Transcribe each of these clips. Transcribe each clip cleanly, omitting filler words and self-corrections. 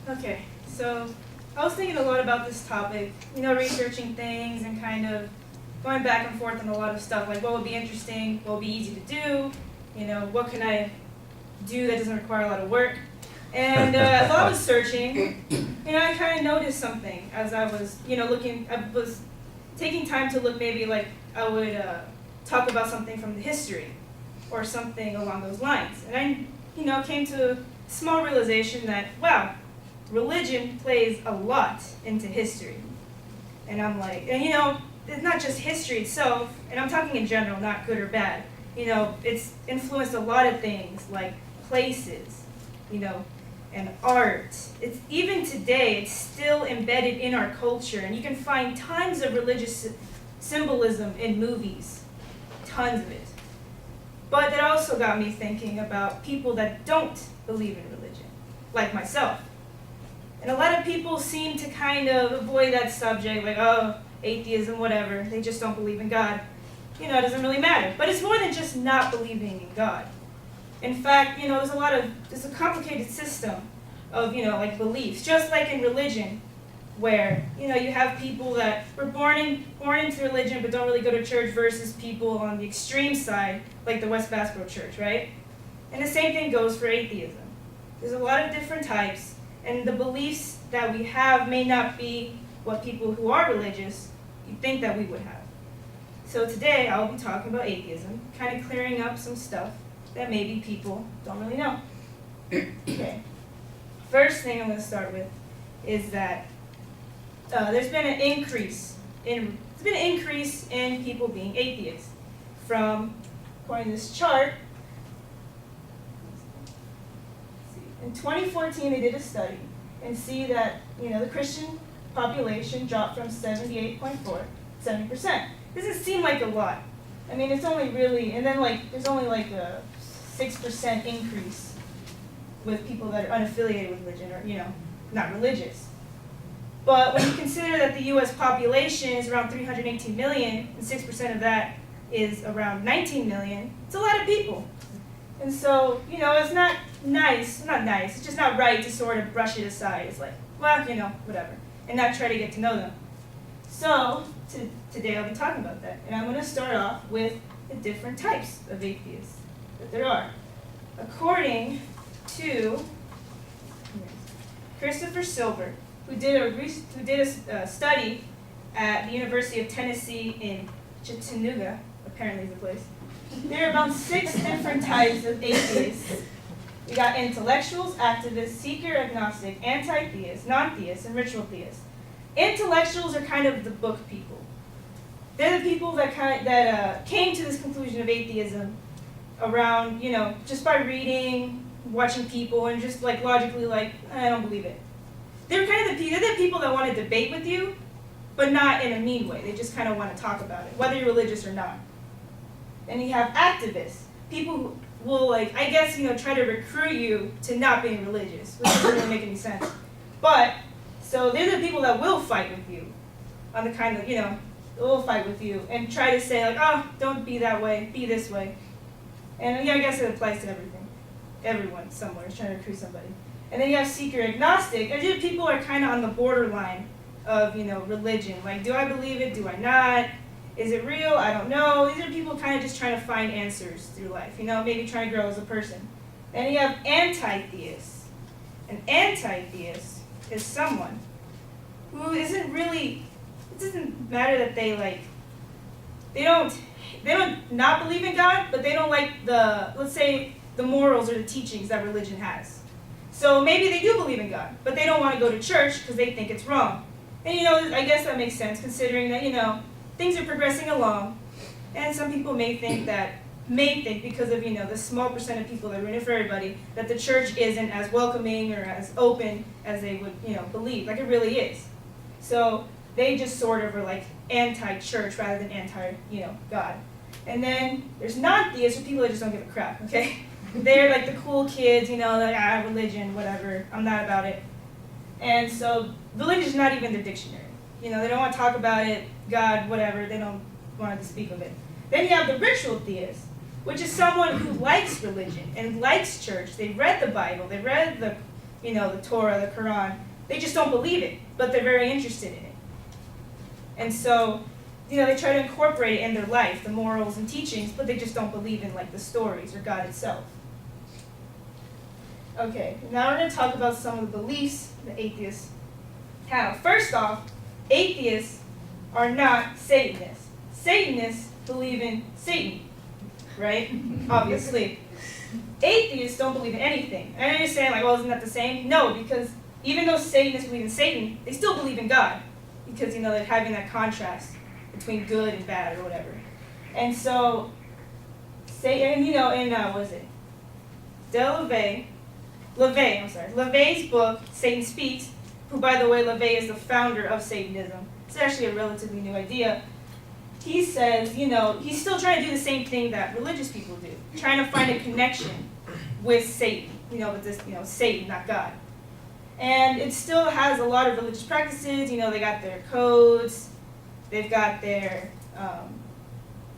Okay, so I was thinking a lot about this topic, researching things and kind of going back and forth on a lot of stuff, like what would be interesting, what would be easy to do, what can I do that doesn't require a lot of work. And while I was searching, I kind of noticed something as I was, looking. I was taking time to look. Maybe like I would talk about something from the history, or something along those lines. And I, came to a small realization that wow, religion plays a lot into history. And I'm like, and it's not just history itself. And I'm talking in general, not good or bad. It's influenced a lot of things like places, and art. It's even today, it's still embedded in our culture, and you can find tons of religious symbolism in movies, tons of it. But that also got me thinking about people that don't believe in religion, like myself. And a lot of people seem to kind of avoid that subject, like, oh, atheism, whatever, they just don't believe in God. It doesn't really matter. But it's more than just not believing in God. In fact, there's a complicated system of, like beliefs, just like in religion, where, you have people that were born into religion but don't really go to church versus people on the extreme side, like the West Basboro Church, right? And the same thing goes for atheism. There's a lot of different types, and the beliefs that we have may not be what people who are religious you think that we would have. So today I'll be talking about atheism, kind of clearing up some stuff that maybe people don't really know. Okay. First thing I'm going to start with is that there's been an increase in people being atheists. From, according to this chart, in 2014 they did a study and see that the Christian population dropped from 78.4 to 70%. Doesn't seem like a lot. I mean, it's only really, and then there's only a 6% increase with people that are unaffiliated with religion or, not religious. But when you consider that the U.S. population is around 318 million, and 6% of that is around 19 million, it's a lot of people. And so, it's not nice, it's just not right to sort of brush it aside. It's like, well, whatever, and not try to get to know them. So, today I'll be talking about that. And I'm going to start off with the different types of atheists that there are. According to Christopher Silver, who did a study at the University of Tennessee in Chattanooga, apparently is the place. There are about 6 different types of atheists. We got intellectuals, activists, seeker, agnostic, anti-theists, non-theists, and ritual theists. Intellectuals are kind of the book people. They're the people that came to this conclusion of atheism around, just by reading, watching people, and just logically I don't believe it. They're the people that want to debate with you, but not in a mean way. They just kind of want to talk about it, whether you're religious or not. Then you have activists, people who will try to recruit you to not being religious, which doesn't really make any sense. But so they're the people that will fight with you on the kind of, will fight with you and try to say oh, don't be that way, be this way. And I guess it applies to everything. Everyone somewhere is trying to recruit somebody. And then you have seeker agnostic. And people are kind of on the borderline of, religion. Do I believe it? Do I not? Is it real? I don't know. These are people kind of just trying to find answers through life, maybe trying to grow as a person. Then you have anti-theists. An anti-theist is someone who isn't really, it doesn't matter that they don't not believe in God, but they don't like let's say, the morals or the teachings that religion has. So maybe they do believe in God, but they don't want to go to church because they think it's wrong. And I guess that makes sense considering that, things are progressing along, and some people may think because of, the small percent of people that are in it for everybody, that the church isn't as welcoming or as open as they would, believe, like it really is. So they just sort of are anti-church rather than anti-God. And then there's non-theists, or people that just don't give a crap, okay? They're the cool kids, religion, whatever, I'm not about it. And so religion is not even their dictionary. They don't want to talk about it, God, whatever, they don't want to speak of it. Then you have the ritual theist, which is someone who likes religion and likes church. They've read the Bible, they've read the the Torah, the Quran. They just don't believe it, but they're very interested in it. And so, they try to incorporate it in their life, the morals and teachings, but they just don't believe in like the stories or God itself. Okay, now we're going to talk about some of the beliefs the atheists have. First off, atheists are not Satanists. Satanists believe in Satan, right? Obviously. Atheists don't believe in anything. And I understand, like, well, isn't that the same? No, because even though Satanists believe in Satan, they still believe in God. Because, they're having that contrast between good and bad or whatever. And so, what is it? LaVey's book, Satan Speaks, who, by the way, LaVey is the founder of Satanism. It's actually a relatively new idea. He says, he's still trying to do the same thing that religious people do, trying to find a connection with Satan, with this, Satan, not God. And it still has a lot of religious practices. They got their codes, they've got their,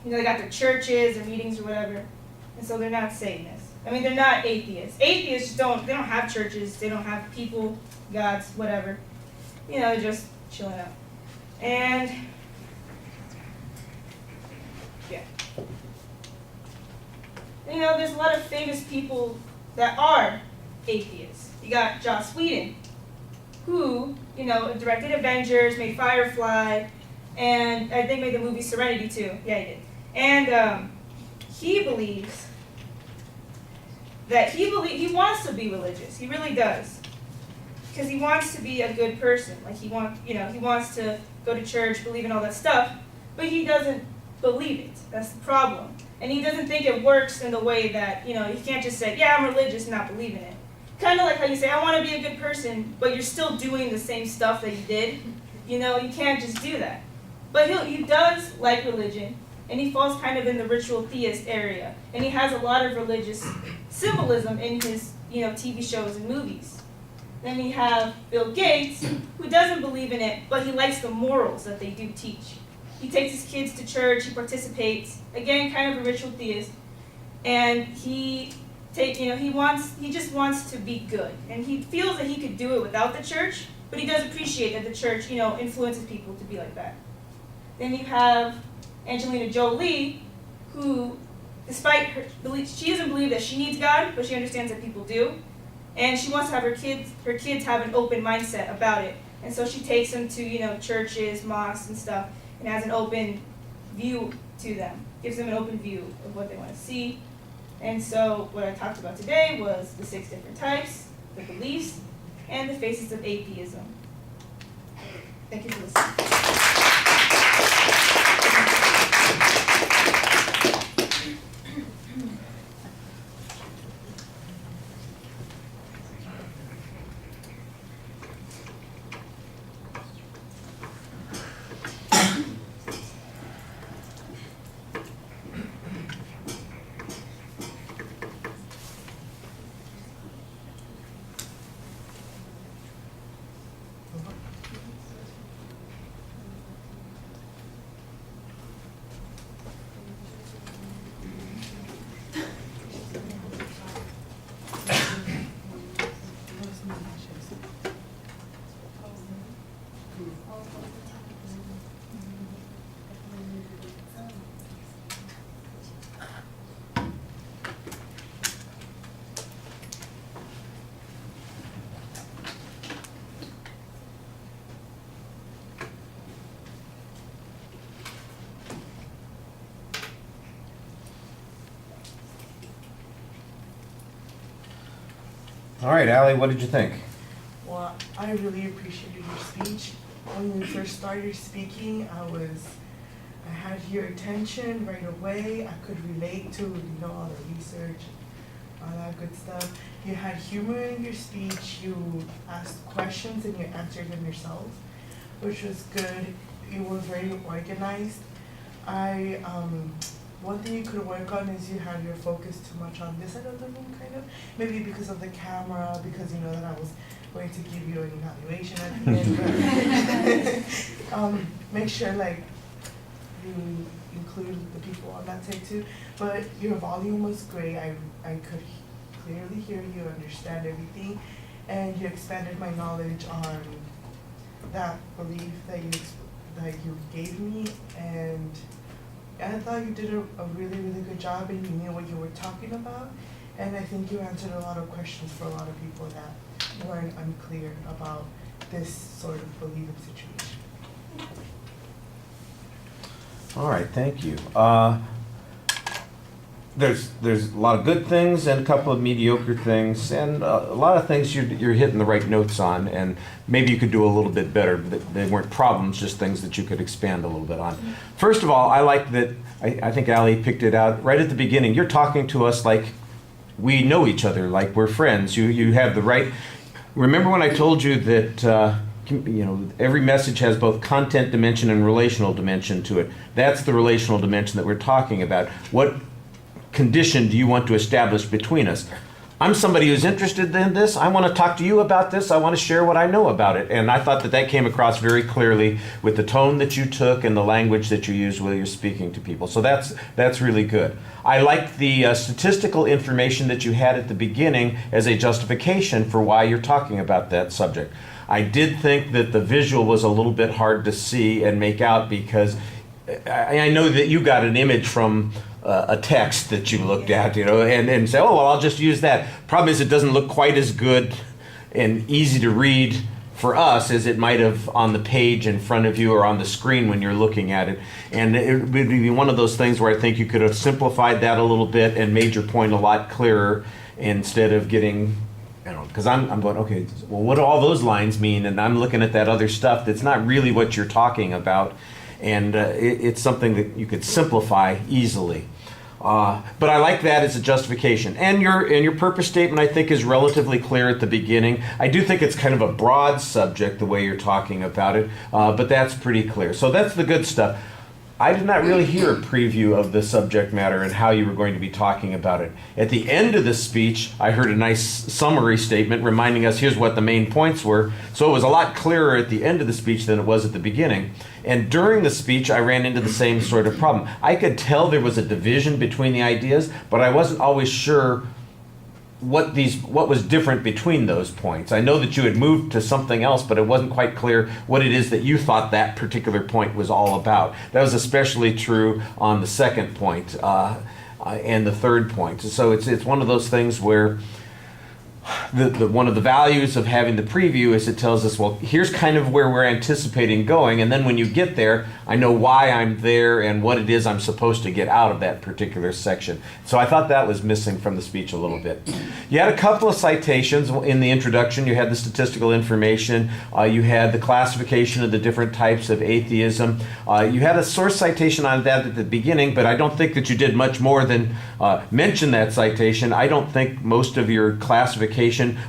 they got their churches or meetings or whatever. And so they're not Satanists. They're not atheists. Atheists they don't have churches, they don't have people, gods, whatever. They're just chilling out. And, yeah. There's a lot of famous people that are atheists. You got Joss Whedon, who, directed Avengers, made Firefly, and I think made the movie Serenity too. Yeah, he did. And he believes that he wants to be religious. He really does, because he wants to be a good person. Like he wants to go to church, believe in all that stuff, but he doesn't believe it. That's the problem. And he doesn't think it works in the way that, you can't just say, yeah, I'm religious and not believe in it. Kind of like how you say, I want to be a good person, but you're still doing the same stuff that you did. You can't just do that. But he does like religion, and he falls kind of in the ritual theist area. And he has a lot of religious symbolism in his, TV shows and movies. Then we have Bill Gates, who doesn't believe in it, but he likes the morals that they do teach. He takes his kids to church, he participates, again, kind of a ritual theist, and he just wants to be good. And he feels that he could do it without the church, but he does appreciate that the church, influences people to be like that. Then you have Angelina Jolie, who, despite her belief, she doesn't believe that she needs God, but she understands that people do. And she wants to have her kids have an open mindset about it. And so she takes them to, churches, mosques and stuff, and has an open view to them, gives them an open view of what they want to see. And so what I talked about today was the 6 different types, the beliefs, and the faces of atheism. Thank you for listening. All right, Allie, what did you think? Well, I really appreciated your speech. When you first started speaking, I had your attention right away. I could relate to, all the research, all that good stuff. You had humor in your speech. You asked questions and you answered them yourself, which was good. You were very organized. One thing you could work on is you had your focus too much on this side of the room, kind of. Maybe because of the camera, because you know that I was going to give you an evaluation at the end. But make sure you include the people on that side too. But your volume was great. I could clearly hear you, understand everything. and you expanded my knowledge on that belief that you gave me, and I thought you did a really, really good job, and you knew what you were talking about, and I think you answered a lot of questions for a lot of people that weren't unclear about this sort of belief situation. All right, thank you. There's a lot of good things and a couple of mediocre things, and a lot of things you're hitting the right notes on, and maybe you could do a little bit better. They weren't problems, just things that you could expand a little bit on. First of all, I like that, I think Ali picked it out right at the beginning. You're talking to us like we know each other, like we're friends. You have the right, remember when I told you that every message has both content dimension and relational dimension to it. That's the relational dimension that we're talking about. What condition do you want to establish between us? I'm somebody who's interested in this. I want to talk to you about this. I want to share what I know about it. And I thought that came across very clearly with the tone that you took and the language that you use while you're speaking to people. So that's really good. I liked the statistical information that you had at the beginning as a justification for why you're talking about that subject. I did think that the visual was a little bit hard to see and make out because I know that you got an image from a text that you looked at, and say, oh, well, I'll just use that. Problem is, it doesn't look quite as good and easy to read for us as it might have on the page in front of you or on the screen when you're looking at it. And it would be one of those things where I think you could have simplified that a little bit and made your point a lot clearer instead of getting, because I'm going, okay, well, what do all those lines mean? And I'm looking at that other stuff that's not really what you're talking about. And it's something that you could simplify easily. But I like that as a justification. And your purpose statement, I think, is relatively clear at the beginning. I do think it's kind of a broad subject, the way you're talking about it, but that's pretty clear. So that's the good stuff. I did not really hear a preview of the subject matter and how you were going to be talking about it. At the end of the speech, I heard a nice summary statement reminding us here's what the main points were. So it was a lot clearer at the end of the speech than it was at the beginning. And during the speech, I ran into the same sort of problem. I could tell there was a division between the ideas, but I wasn't always sure what was different between those points. I know that you had moved to something else, but it wasn't quite clear what it is that you thought that particular point was all about. That was especially true on the second point and the third point. So it's one of those things where one of the values of having the preview is it tells us, well, here's kind of where we're anticipating going, and then when you get there, I know why I'm there and what it is I'm supposed to get out of that particular section. So I thought that was missing from the speech a little bit. You had a couple of citations in the introduction. You had the statistical information. You had the classification of the different types of atheism. You had a source citation on that at the beginning, but I don't think that you did much more than mention that citation. I don't think most of your classification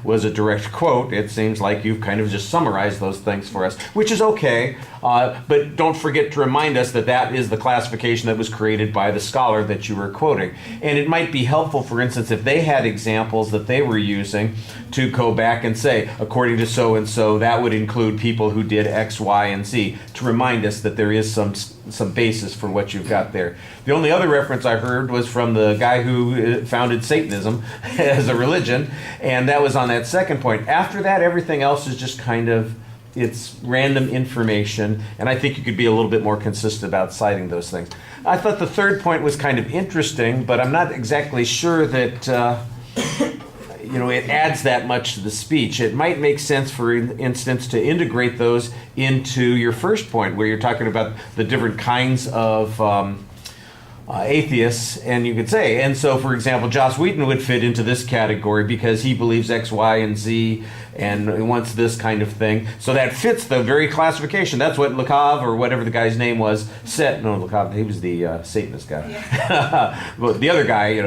was a direct quote. It seems like you've kind of just summarized those things for us, which is okay. But don't forget to remind us that that is the classification that was created by the scholar that you were quoting. And it might be helpful, for instance, if they had examples that they were using to go back and say, according to so-and-so, that would include people who did X, Y, and Z, to remind us that there is some basis for what you've got there. The only other reference I heard was from the guy who founded Satanism as a religion, and that was on that second point. After that, everything else is just kind of, it's random information, and I think you could be a little bit more consistent about citing those things. I thought the third point was kind of interesting, but I'm not exactly sure that it adds that much to the speech. It might make sense, for instance, to integrate those into your first point, where you're talking about the different kinds of atheists, and you could say, and so, for example, Joss Whedon would fit into this category because he believes X, Y, and Z, and wants this kind of thing. So that fits the very classification. That's what Lekov, or whatever the guy's name was, said. No, Lekov, he was the Satanist guy. Yeah. But the other guy,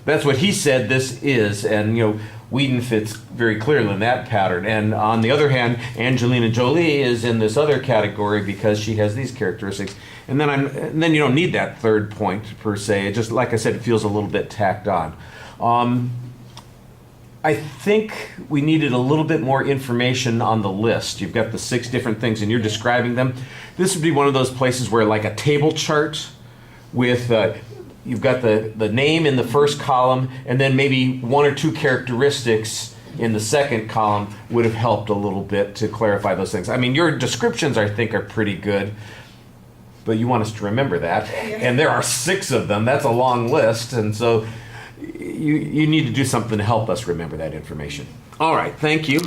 that's what he said this is, and, Whedon fits very clearly in that pattern. And on the other hand, Angelina Jolie is in this other category because she has these characteristics. And then you don't need that third point per se. It just, like I said, it feels a little bit tacked on. I think we needed a little bit more information on the list. You've got the 6 different things and you're describing them. This would be one of those places where, like a table chart with you've got the name in the first column and then maybe 1 or 2 characteristics in the second column would have helped a little bit to clarify those things. I mean, your descriptions, I think, are pretty good, but you want us to remember that. And there are 6 of them. That's a long list. And so you need to do something to help us remember that information. All right, thank you.